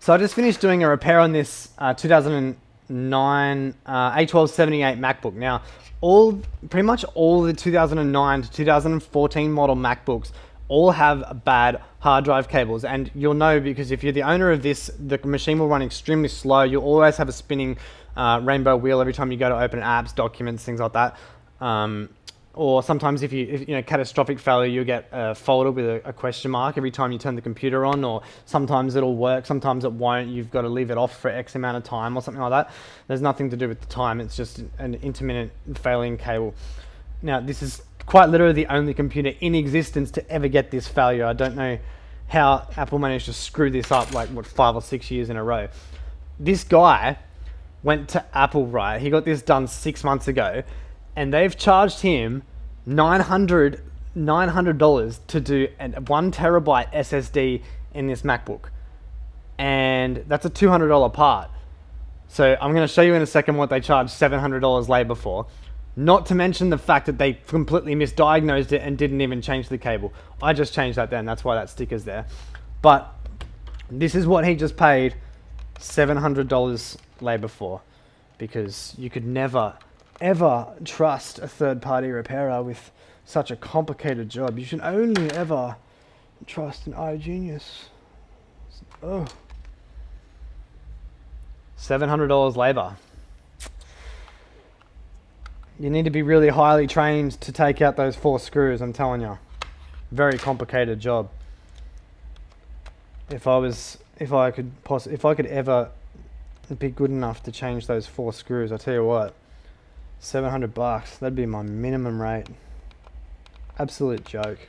So I just finished doing a repair on this 2009 A1278 MacBook. Now, pretty much all the 2009 to 2014 model MacBooks all have bad hard drive cables, and you'll know because if you're the owner of this, the machine will run extremely slow. You'll always have a spinning rainbow wheel every time you go to open apps, documents, things like that. Or sometimes if you know, catastrophic failure, you'll get a folder with a question mark every time you turn the computer on, or sometimes it'll work, sometimes it won't. You've got to leave it off for X amount of time or something like that. There's nothing to do with the time. It's just an intermittent failing cable. Now, this is quite literally the only computer in existence to ever get this failure. I don't know how Apple managed to screw this up like, what, 5 or 6 years in a row. This guy went to Apple, right? He got this done 6 months ago, and they've charged him $900 to do a 1 terabyte SSD in this MacBook. And that's a $200 part. So I'm going to show you in a second what they charged $700 labor for. Not to mention the fact that they completely misdiagnosed it and didn't even change the cable. I just changed that then, that's why that sticker's there. But this is what he just paid $700 labor for, because you could never ever trust a third-party repairer with such a complicated job. You should only ever trust an iGenius. Oh. $700 labor. You need to be really highly trained to take out those 4 screws, I'm telling you. Very complicated job. If I could ever be good enough to change those 4 screws, I tell you what, $700, that'd be my minimum rate. Absolute joke.